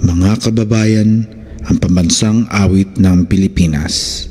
mga kababayan, ang pambansang awit ng Pilipinas.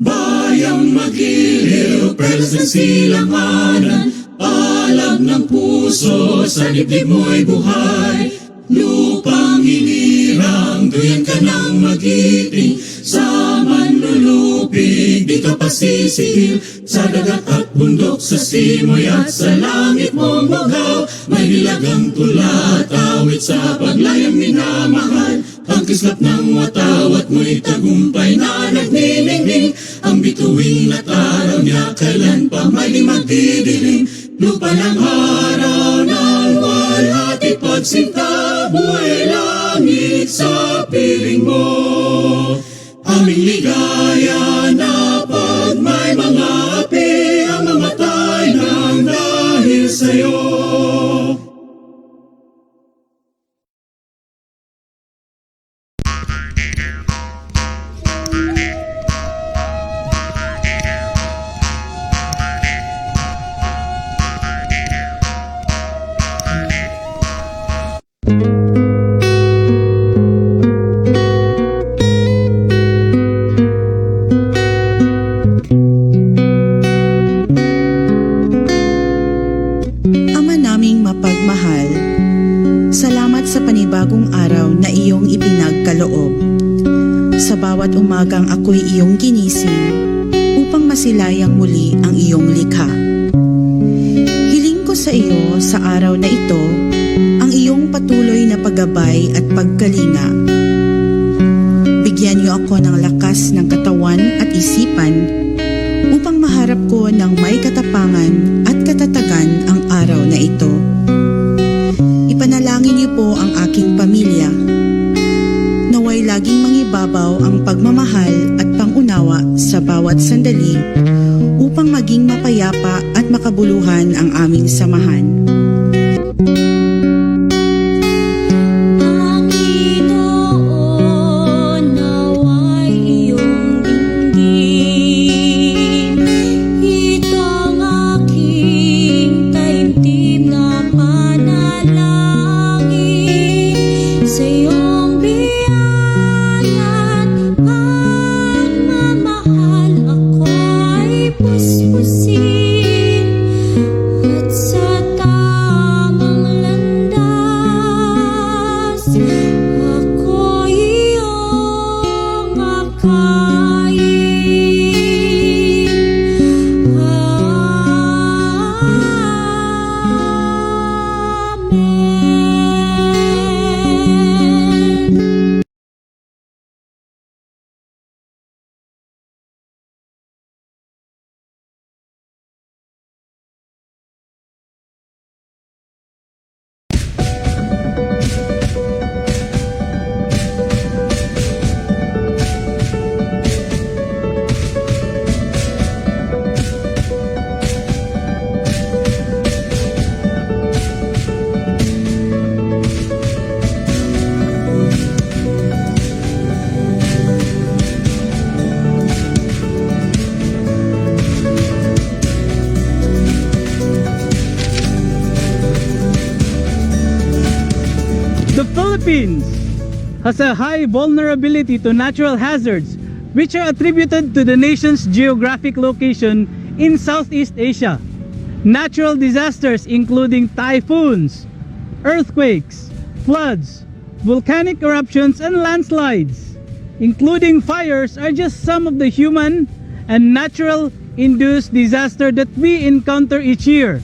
Bayang magiliw, prelos ng silanganan, alam ng puso, sa dibdib mo'y buhay. Lupang inirang, duyan ka ng magiting, sa manlulupig, di ka pasisihil. Sa dagat at bundok, sa simoy at sa langit mong bagaw, may nilagang tula at awit sa paglayang minamahal. Ang kislap ng watawat mo'y tagumpay na nagniningning, ang bituing at araw niya kailan pa may di magdidilim. Lupa ng araw ng walhati pagsinta, buhay langit sa piling mo. Aming ligaya na pag may mga api ang mamatay ng dahil sa'yo. Mapagmahal, salamat sa panibagong araw na iyong ipinagkaloob. Sa bawat umagang ako'y iyong ginising upang masilayang muli ang iyong likha. Hiling ko sa iyo sa araw na ito ang iyong patuloy na paggabay at pagkalinga. Bigyan niyo ako ng lakas ng katawan at isipan upang maharap ko ng may katapangan at katatagan ang araw na ito. Ipanalangin niyo po ang aking pamilya. Naway laging mangibabaw ang pagmamahal at pangunawa sa bawat sandali upang maging mapayapa at makabuluhan ang aming samahan. The Philippines has a high vulnerability to natural hazards which are attributed to the nation's geographic location in Southeast Asia. Natural disasters including typhoons, earthquakes, floods, volcanic eruptions, and landslides, including fires, are just some of the human and natural-induced disasters that we encounter each year.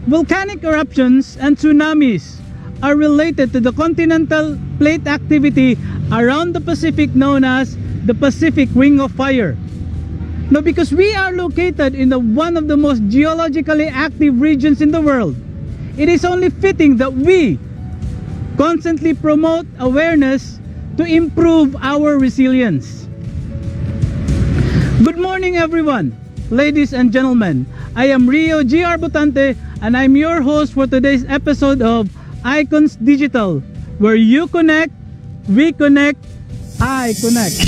Volcanic eruptions and tsunamis are related to the continental plate activity around the Pacific known as the Pacific Ring of Fire. Now, because we are located in one of the most geologically active regions in the world, it is only fitting that we constantly promote awareness to improve our resilience. Good morning, everyone. Ladies and gentlemen, I am Rio G.R. Botante, and I'm your host for today's episode of Icons Digital, where you connect, we connect, I connect.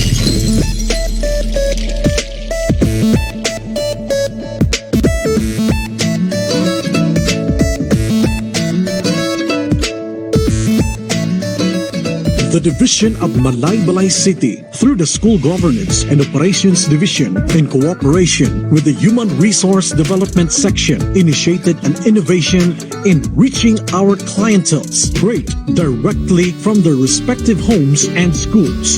The Division of Malaybalay City, through the School Governance and Operations Division, in cooperation with the Human Resource Development Section, initiated an innovation in reaching our clientele straight directly from their respective homes and schools.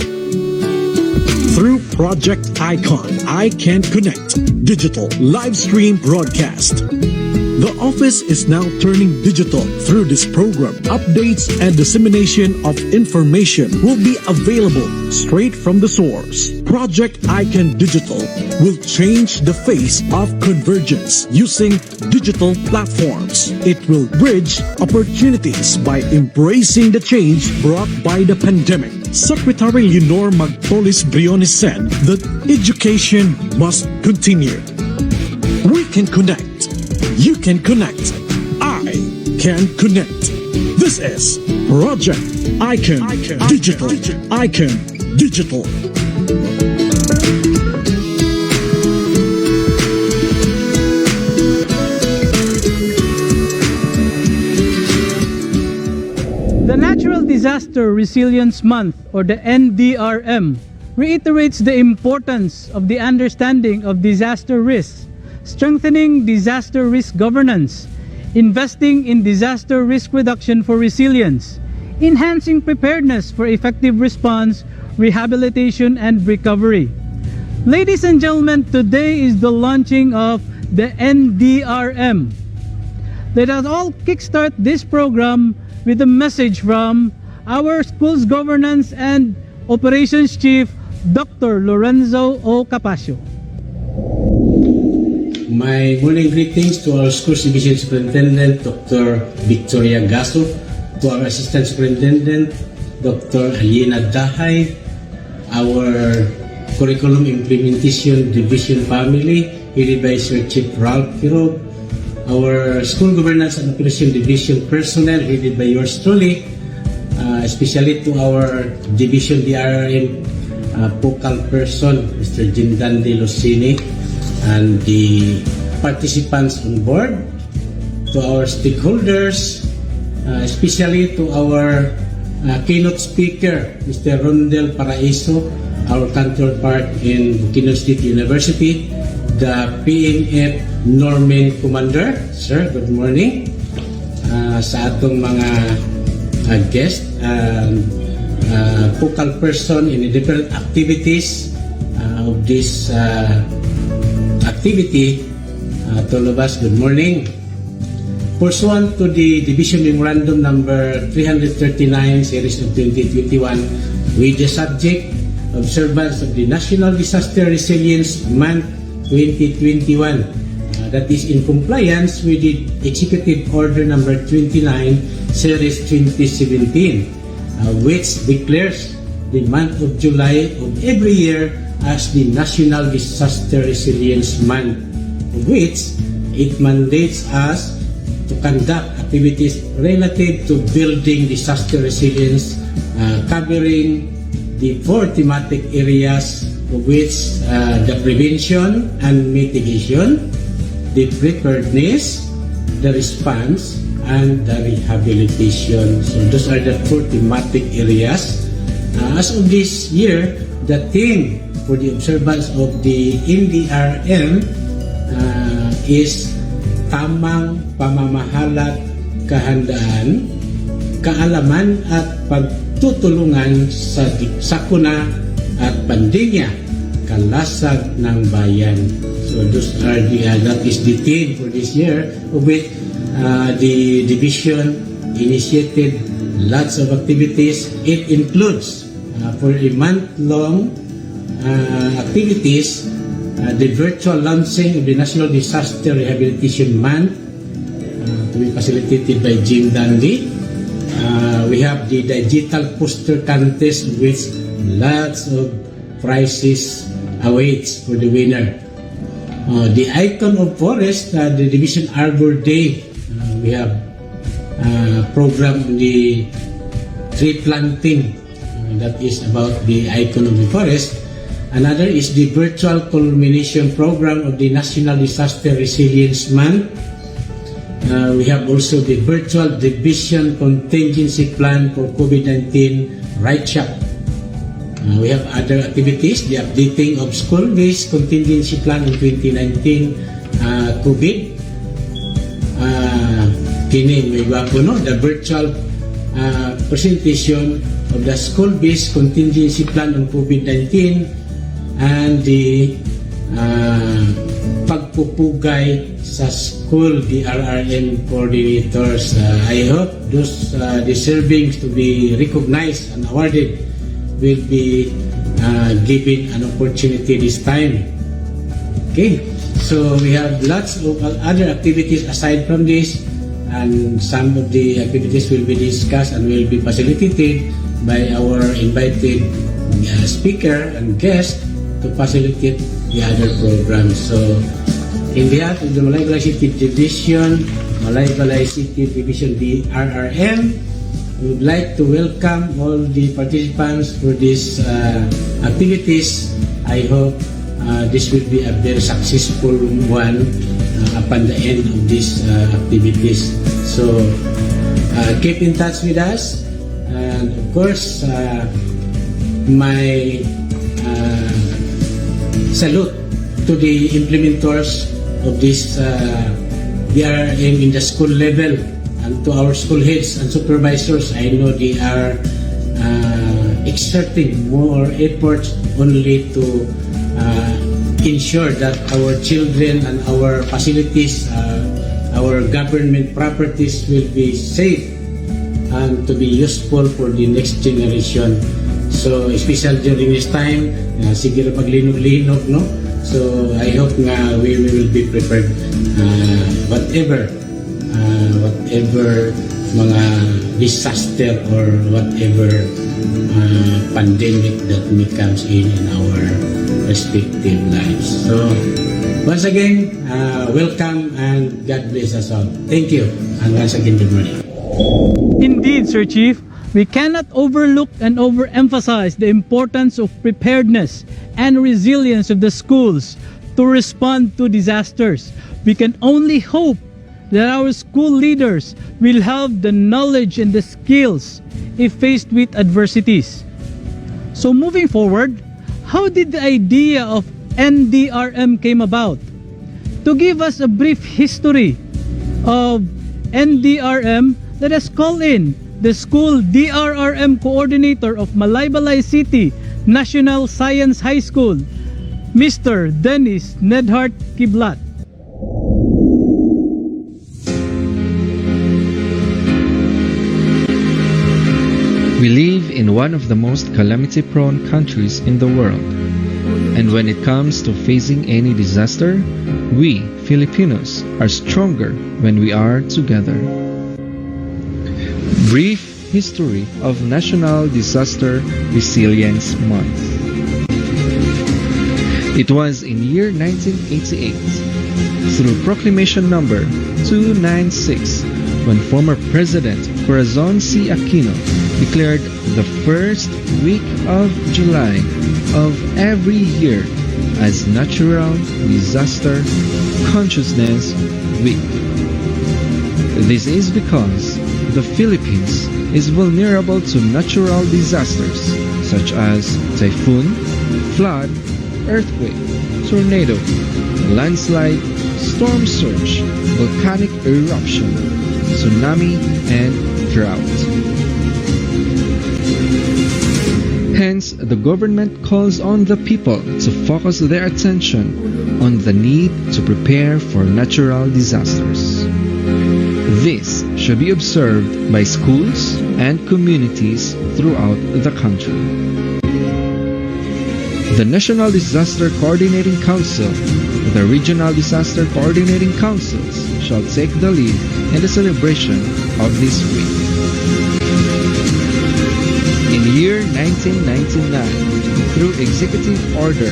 Through Project Icon, I Can Connect, digital live stream broadcast. The office is now turning digital. Through this program, updates and dissemination of information will be available straight from the source. Project Icon Digital will change the face of convergence using digital platforms. It will bridge opportunities by embracing the change brought by the pandemic. Secretary Leonor Magpolis Briones said that education must continue. We can connect. You can connect. I can connect. This is Project Icon Digital. Icon Digital. The Natural Disaster Resilience Month, or the NDRM, reiterates the importance of the understanding of disaster risks, strengthening disaster risk governance, investing in disaster risk reduction for resilience, enhancing preparedness for effective response, rehabilitation, and recovery. Ladies and gentlemen, today is the launching of the NDRM. Let us all kickstart this program with a message from our school's governance and operations chief, Dr. Lorenzo O. Capasio. My morning greetings to our Schools Division Superintendent, Dr. Victoria Gaso, to our Assistant Superintendent, Dr. Aliena Dahay, our Curriculum Implementation Division family, headed by Sir Chief Ralph Kirog, our School Governance and Operation Division personnel, headed by yours truly, especially to our Division DRM focal person, Mr. Jindan De Lucini, and the participants on board, to our stakeholders, especially to our keynote speaker, Mr. Rondel Paraiso, our counterpart in Bukidnon State University, the PMF Norman Commander. Sir, good morning. Sa atong mga guest and focal person in the different activities of this activity, to all of us, good morning. Pursuant to the Division Memorandum number 339 series of 2021, with the subject observance of the National Disaster Resilience Month 2021, that is in compliance with the Executive Order number 29 series 2017, which declares the month of July of every year as the National Disaster Resilience Month, of which it mandates us to conduct activities related to building disaster resilience, covering the 4 thematic areas, of which the prevention and mitigation, the preparedness, the response, and the rehabilitation. So those are the 4 thematic areas. As of this year, the theme for the observance of the NDRM is tamang pamamahala, kahandaan, kaalaman at pagtutulungan sa sakuna at pandemya, kalasag ng bayan. So those are that is the theme for this year, of which the division initiated lots of activities. It includes for a month-long activities, the virtual launching of the National Disaster Rehabilitation Month, to be facilitated by Jim Dandy. We have the digital poster contest, which lots of prizes awaits for the winner. The icon of forest, the Division Arbor Day, we have program on the tree planting, that is about the icon of the forest. Another is the virtual culmination program of the National Disaster Resilience Month. We have also the virtual division contingency plan for COVID-19 Right Shop. We have other activities, the updating of school-based contingency plan in 2019 COVID. Kini may bago, no? The virtual presentation of the school-based contingency plan on COVID-19 and the pagpupugay sa school DRRM coordinators. I hope those deserving to be recognized and awarded will be given an opportunity this time. Okay, so we have lots of other activities aside from this, and some of the activities will be discussed and will be facilitated by our invited speaker and guest to facilitate the other programs. So in behalf of the Malaybalay City Division, Malaybalay City Division DRRM, we would like to welcome all the participants for these activities. I hope this will be a very successful one upon the end of these activities. So keep in touch with us, and of course my salute to the implementors of this DRRM in the school level, and to our school heads and supervisors. I know they are exerting more efforts only to ensure that our children and our facilities, our government properties will be safe and to be useful for the next generation. So especially during this time, sige paglinog-linog, no? So I hope nga we will be prepared whatever mga disaster or whatever pandemic that may comes in our respective lives. So once again, welcome and God bless us all. Thank you, and once again, good morning. Indeed, Sir Chief, we cannot overlook and overemphasize the importance of preparedness and resilience of the schools to respond to disasters. We can only hope that our school leaders will have the knowledge and the skills if faced with adversities. So moving forward, how did the idea of NDRM came about? To give us a brief history of NDRM, let us call in the school DRRM coordinator of Malaybalay City National Science High School, Mr. Dennis Nedhart Kiblat. We live in one of the most calamity-prone countries in the world. And when it comes to facing any disaster, we Filipinos are stronger when we are together. Brief history of National Disaster Resilience Month. It was in year 1988, through Proclamation number 296, when former President Corazon C. Aquino declared the first week of July of every year as Natural Disaster Consciousness Week. This is because the Philippines is vulnerable to natural disasters such as typhoon, flood, earthquake, tornado, landslide, storm surge, volcanic eruption, tsunami, and drought. Hence, the government calls on the people to focus their attention on the need to prepare for natural disasters. This should be observed by schools and communities throughout the country. The National Disaster Coordinating Council, the Regional Disaster Coordinating Councils shall take the lead in the celebration of this week. In year 1999, through Executive Order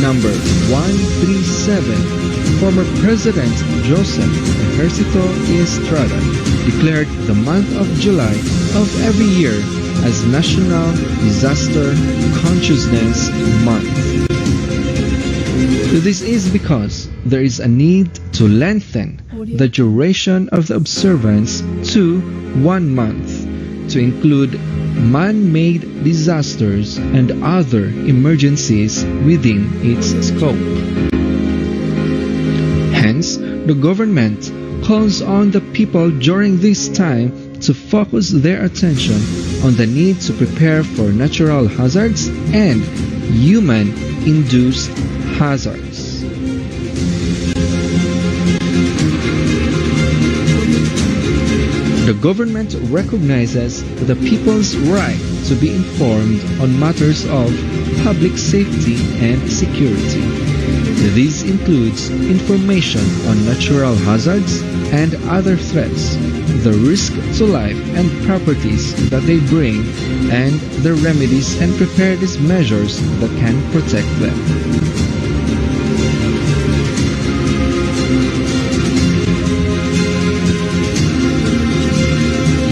number 137, former President Joseph Ejercito Estrada declared the month of July of every year as National Disaster Consciousness Month. This is because there is a need to lengthen the duration of the observance to 1 month to include man-made disasters and other emergencies within its scope. Hence, the government calls on the people during this time to focus their attention on the need to prepare for natural hazards and human-induced hazards. The government recognizes the people's right to be informed on matters of public safety and security. This includes information on natural hazards and other threats, the risk to life and properties that they bring, and the remedies and preparedness measures that can protect them.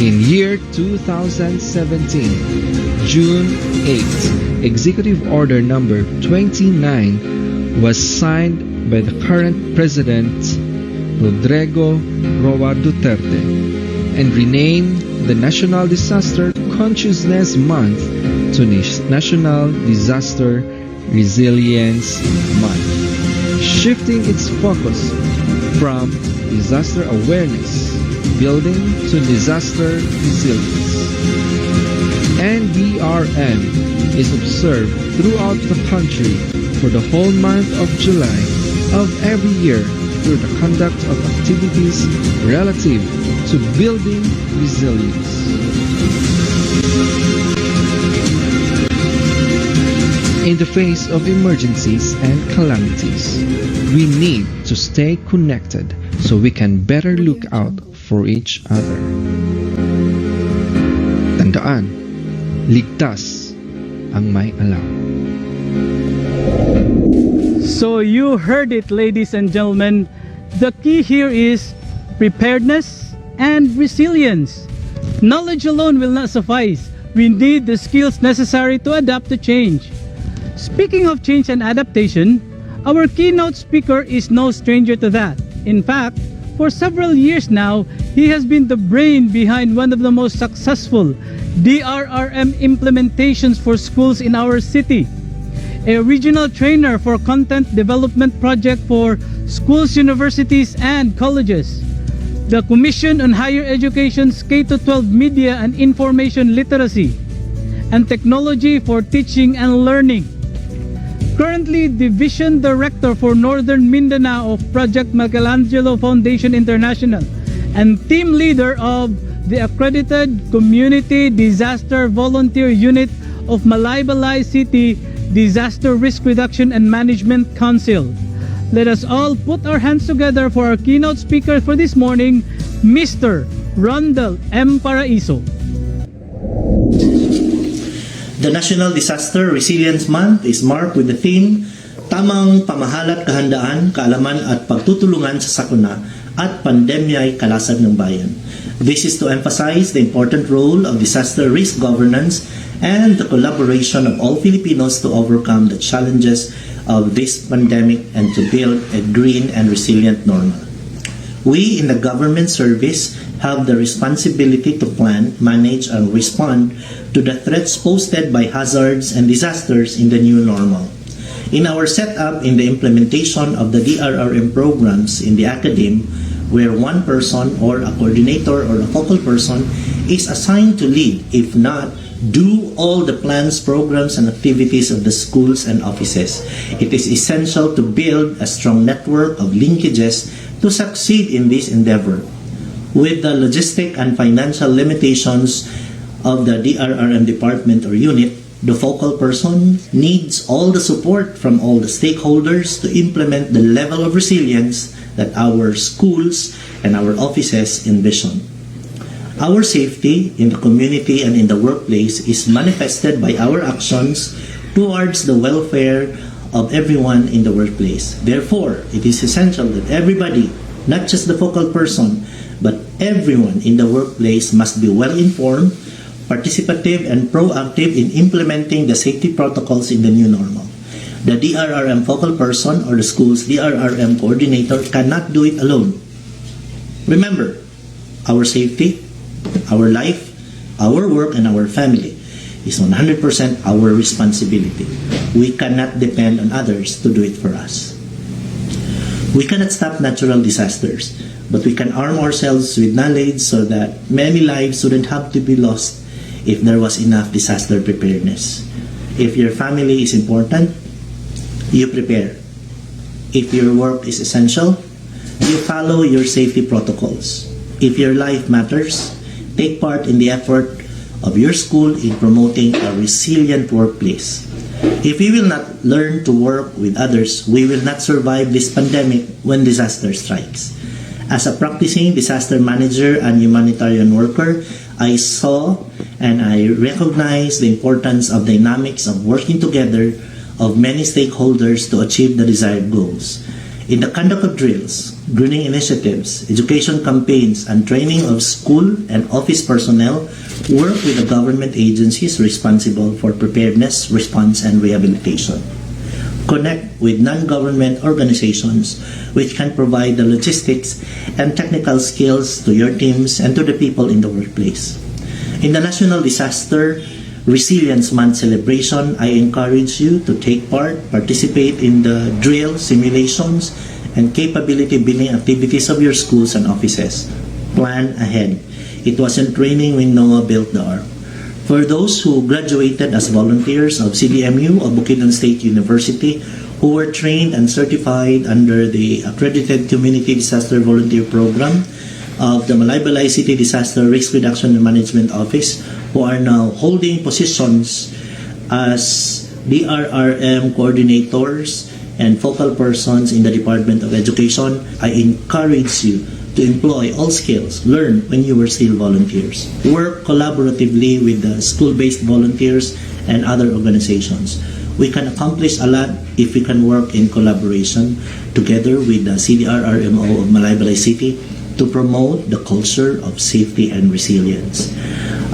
In year 2017, June 8, Executive Order number 29 was signed by the current President Rodrigo Roa Duterte and renamed the National Disaster Consciousness Month to National Disaster Resilience Month, shifting its focus from disaster awareness building to disaster resilience. NDRM is observed throughout the country for the whole month of July of every year through the conduct of activities relative to building resilience. In the face of emergencies and calamities, we need to stay connected so we can better look out for each other. Tandaan, ligtas ang may alam. So you heard it, ladies and gentlemen. The key here is preparedness and resilience. Knowledge alone will not suffice. We need the skills necessary to adapt to change. Speaking of change and adaptation, our keynote speaker is no stranger to that. In fact, for several years now, he has been the brain behind one of the most successful DRRM implementations for schools in our city. A regional trainer for content development project for schools, universities, and colleges. The Commission on Higher Education's K-12 Media and Information Literacy and Technology for Teaching and Learning. Currently Division Director for Northern Mindanao of Project Michelangelo Foundation International and Team Leader of the Accredited Community Disaster Volunteer Unit of Malaybalay City Disaster Risk Reduction and Management Council. Let us all put our hands together for our keynote speaker for this morning, Mr. Rondel M. Paraiso. The National Disaster Resilience Month is marked with the theme, Tamang Pamahalat Kahandaan, Kaalaman at Pagtutulungan sa Sakuna at Pandemya'y Kalasag ng Bayan. This is to emphasize the important role of disaster risk governance and the collaboration of all Filipinos to overcome the challenges of this pandemic and to build a green and resilient normal. We in the government service have the responsibility to plan, manage, and respond to the threats posed by hazards and disasters in the new normal. In our setup in the implementation of the DRRM programs in the academe, where one person or a coordinator or a focal person is assigned to lead, if not, do all the plans, programs, and activities of the schools and offices. It is essential to build a strong network of linkages to succeed in this endeavor. With the logistic and financial limitations of the DRRM department or unit, the focal person needs all the support from all the stakeholders to implement the level of resilience that our schools and our offices envision. Our safety in the community and in the workplace is manifested by our actions towards the welfare of everyone in the workplace. Therefore, it is essential that everybody, not just the focal person, but everyone in the workplace must be well informed, participative, and proactive in implementing the safety protocols in the new normal. The DRRM focal person or the school's DRRM coordinator cannot do it alone. Remember, our safety, our life, Our work and our family is 100% our responsibility. We cannot depend on others to do it for us. We cannot stop natural disasters, but we can arm ourselves with knowledge so that many lives wouldn't have to be lost if there was enough disaster preparedness. If your family is important, you prepare. If your work is essential, you follow your safety protocols. If your life matters, take part in the effort of your school in promoting a resilient workplace. If we will not learn to work with others, we will not survive this pandemic when disaster strikes. As a practicing disaster manager and humanitarian worker, I saw and I recognize the importance of dynamics of working together of many stakeholders to achieve the desired goals. In the conduct of drills, greening initiatives, education campaigns, and training of school and office personnel, work with the government agencies responsible for preparedness, response, and rehabilitation. Connect with non-government organizations which can provide the logistics and technical skills to your teams and to the people in the workplace. In the National Disaster Resilience Month celebration, I encourage you to take part, participate in the drill, simulations, and capability building activities of your schools and offices. Plan ahead. It wasn't raining when Noah built the ark. For those who graduated as volunteers of CDMU of Bukidnon State University, who were trained and certified under the Accredited Community Disaster Volunteer Program of the Malaybalay City Disaster Risk Reduction and Management Office, who are now holding positions as DRRM coordinators and focal persons in the Department of Education, I encourage you to employ all skills learned when you were still volunteers. Work collaboratively with the school-based volunteers and other organizations. We can accomplish a lot if we can work in collaboration together with the CDRRMO of Malaybalay City to promote the culture of safety and resilience.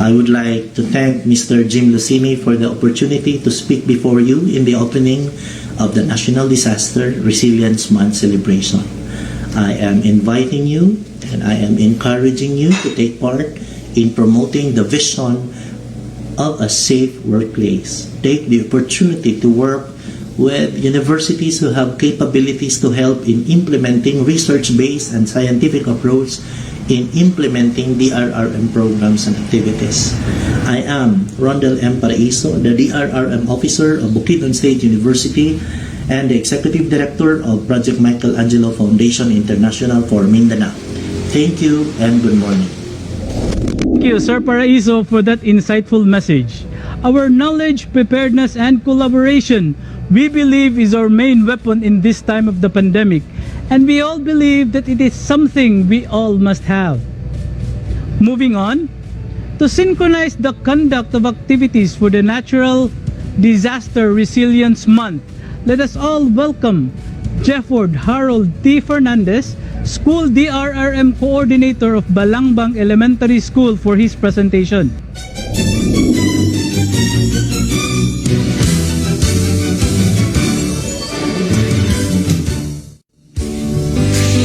I would like to thank Mr. Jim Lucini for the opportunity to speak before you in the opening of the National Disaster Resilience Month celebration. I am inviting you and I am encouraging you to take part in promoting the vision of a safe workplace. Take the opportunity to work with universities who have capabilities to help in implementing research-based and scientific approach in implementing DRRM programs and activities. I am Rondel M. Paraiso, the DRRM officer of Bukidnon State University and the Executive Director of Project Michelangelo Foundation International for Mindanao. Thank you and good morning. Thank you, Sir Paraiso, for that insightful message. Our knowledge, preparedness, and collaboration, we believe, is our main weapon in this time of the pandemic, and we all believe that it is something we all must have. Moving on, to synchronize the conduct of activities for the Natural Disaster Resilience Month, let us all welcome Jefford Harold T. Fernandez, School DRRM Coordinator of Balangbang Elementary School, for his presentation.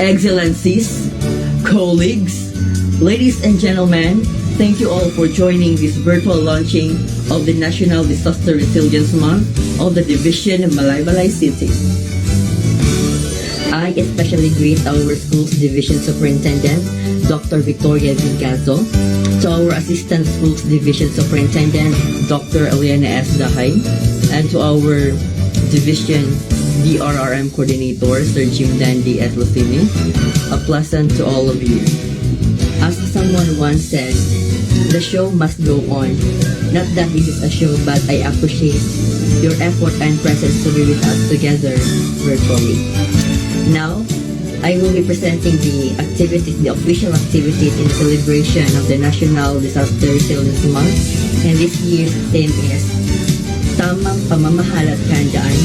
Excellencies, colleagues, ladies and gentlemen, thank you all for joining this virtual launching of the National Disaster Resilience Month of the Division of Malaybalay City. I especially greet our school's Division Superintendent, Dr. Victoria Vincazo, to our Assistant Schools Division Superintendent, Dr. Eliana S. Dahay, and to our Division DRRM Coordinator, Sir Jim Dandy at Lucini. A pleasant to all of you. As someone once said, the show must go on. Not that this is a show, but I appreciate your effort and presence to be with us together virtually. Now, I will be presenting the activities, the official activities in celebration of the National Disaster Resilience Month. And this year's theme is Tamang Pamamahala at Kahandaan,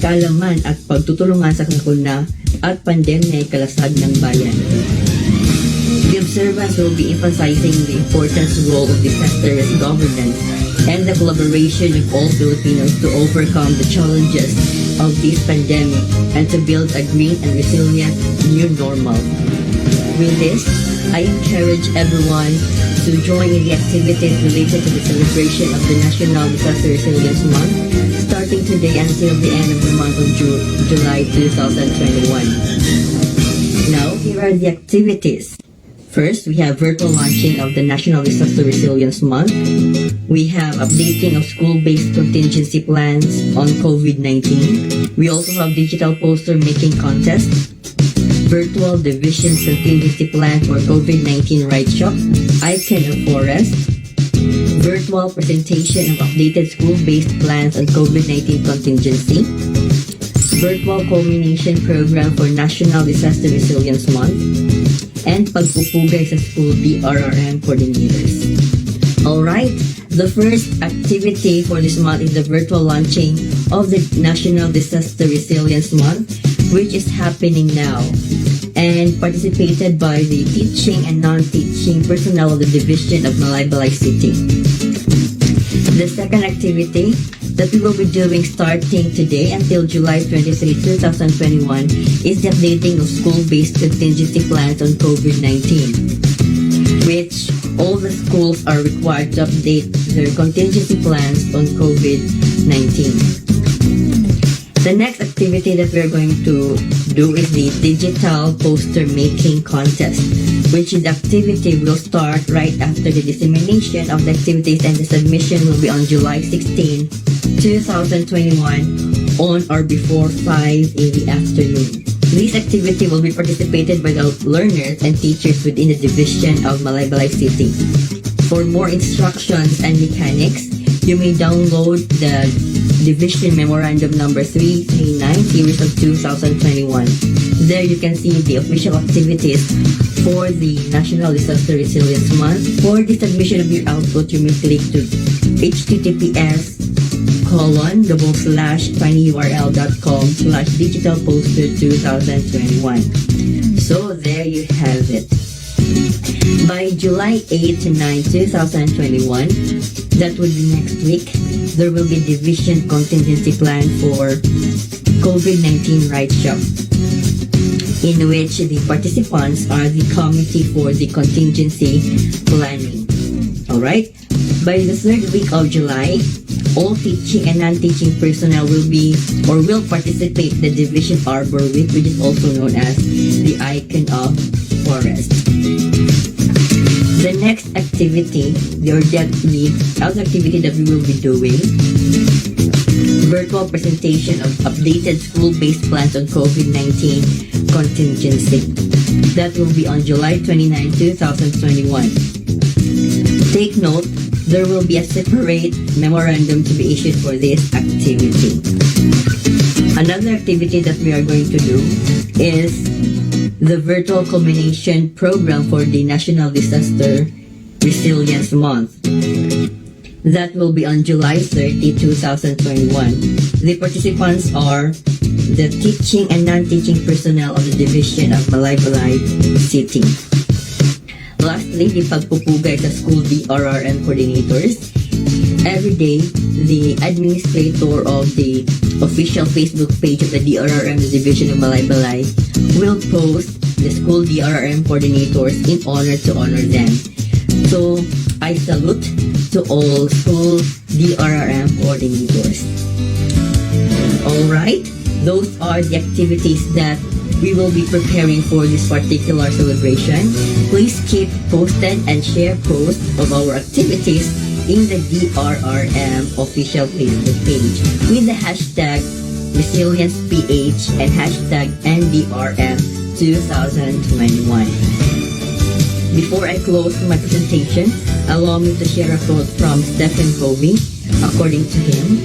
Kaalaman at Pagtutulungan sa Sakuna at Pandemya ay Kalasag ng Bayan. The observance will be emphasizing the important role of disaster risk governance and the collaboration of all Filipinos to overcome the challenges of this pandemic and to build a green and resilient new normal. With this, I encourage everyone to join in the activities related to the celebration of the National Disaster Resilience Month, starting today until the end of the month of July 2021. Now, here are the activities. First, we have virtual launching of the National Disaster Resilience Month. We have updating of school-based contingency plans on COVID-19. We also have digital poster making contest, virtual division contingency plan for COVID-19 Right Shop, Icon of Forest, virtual presentation of updated school-based plans on COVID-19 contingency, virtual culmination program for National Disaster Resilience Month, and pagpupugay sa school DRRM coordinators. Alright, the first activity for this month is the virtual launching of the National Disaster Resilience Month, which is happening now, and participated by the teaching and non-teaching personnel of the Division of Malaybalay City. The second activity that we will be doing starting today until July 23, 2021 is the updating of school-based contingency plans on COVID-19, which all the schools are required to update their contingency plans on COVID-19. The next activity that we're going to do is the digital poster making contest, which is the activity will start right after the dissemination of the activities, and the submission will be on July 16, 2021 on or before 5 in the afternoon. This activity will be participated by the learners and teachers within the division of Malaybalay City. For more instructions and mechanics, you may download the Division Memorandum Number 339 Series of 2021. There you can see the official activities for the National Disaster Resilience Month. For the submission of your output, you may click to https:/tinyurl.com/digitalposter2021. So there you have it. By July 8 to 9, 2021, that would be next week, there will be division contingency plan for COVID-19 Right Shop, in which the participants are the committee for the contingency planning. Alright? By the third week of July, all teaching and non-teaching personnel will participate in the Division Arbor Week, which is also known as the Icon of Forest. The next activity, the other activity that we will be doing, virtual presentation of updated school-based plans on COVID-19 contingency. That will be on July 29, 2021. Take note, there will be a separate memorandum to be issued for this activity. Another activity that we are going to do is the virtual culmination program for the National Disaster Resilience Month. That will be on July 30, 2021. The participants are the teaching and non-teaching personnel of the Division of Malaybalay City. Lastly, the pagpupugay sa school DRRM coordinators. Every day, the administrator of the official Facebook page of the DRRM, the Division of Malaybalay, will post the school DRRM coordinators in honor to honor them. So, I salute to all school DRRM coordinators. Alright, those are the activities that we will be preparing for this particular celebration. Please keep posted and share posts of our activities in the DRRM official Facebook page with the hashtag ResiliencePH and hashtag NDRM2021. Before I close my presentation, allow me to share a quote from Stephen Covey. According to him,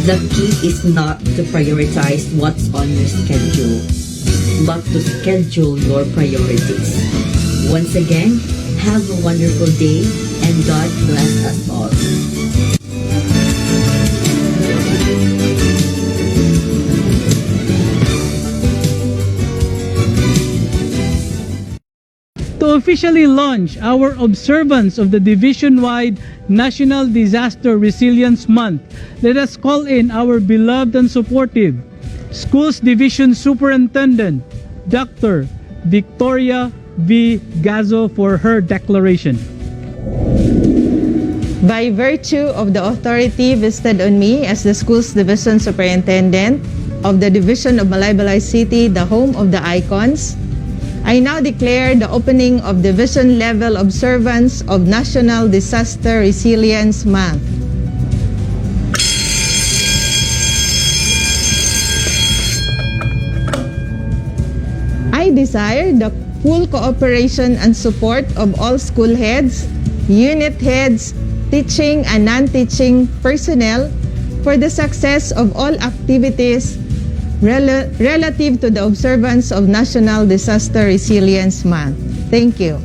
the key is not to prioritize what's on your schedule, but to schedule your priorities. Once again, have a wonderful day and God bless us all. To officially launch our observance of the division-wide National Disaster Resilience Month, let us call in our beloved and supportive Schools Division Superintendent, Dr. Victoria V. Gazo for her declaration. By virtue of the authority vested on me as the school's division superintendent of the Division of Malaybalay City, the home of the icons, I now declare the opening of division level observance of National Disaster Resilience Month. I desire the full cooperation and support of all school heads, unit heads, teaching and non-teaching personnel for the success of all activities relative to the observance of National Disaster Resilience Month. Thank you.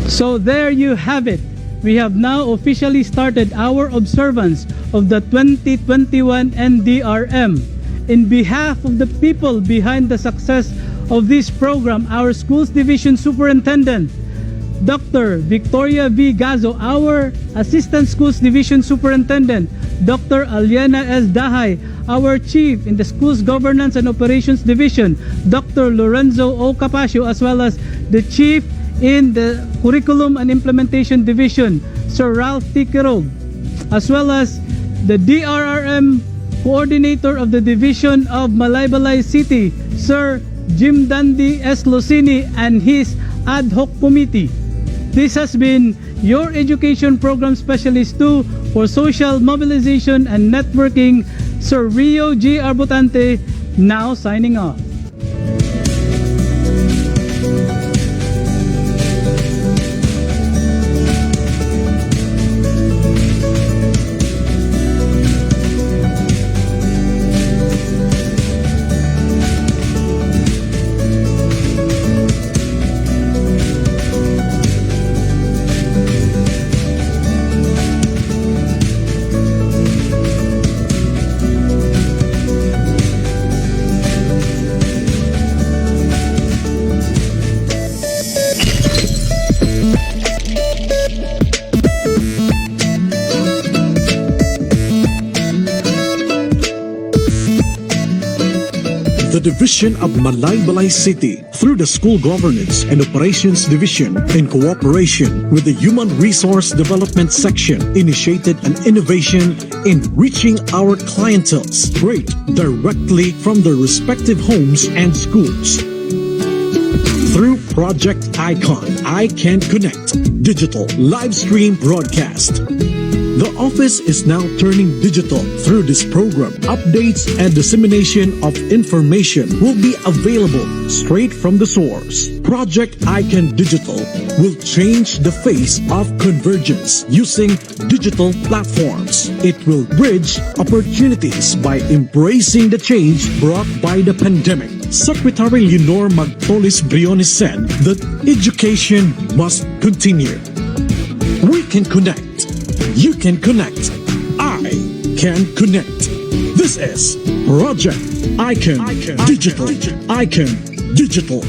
So there you have it. We have now officially started our observance of the 2021 NDRM. In behalf of the people behind the success of this program, our Schools Division Superintendent, Dr. Victoria V. Gazo, our Assistant Schools Division Superintendent, Dr. Aliana S. Dahay, our Chief in the Schools Governance and Operations Division, Dr. Lorenzo O. Capasio, as well as the Chief in the Curriculum and Implementation Division, Sir Ralph T. Quirog, as well as the DRRM Coordinator of the Division of Malaybalay City, Sir Jim Dandy S. Lucini, and his ad hoc committee. This has been your Education Program Specialist 2 for Social Mobilization and Networking, Sir Rio G. Arbutante, now signing off. The Division of Malaybalay City, through the School Governance and Operations Division, in cooperation with the Human Resource Development Section, initiated an innovation in reaching our clientele straight directly from their respective homes and schools. Through Project Icon, I Can Connect, digital live stream broadcast. The office is now turning digital. Through this program, updates and dissemination of information will be available straight from the source. Project Icon Digital will change the face of convergence using digital platforms. It will bridge opportunities by embracing the change brought by the pandemic. Secretary Leonor Magpolis Briones said that education must continue. We can connect. You can connect. I can connect. This is Project Icon Digital. Icon Digital.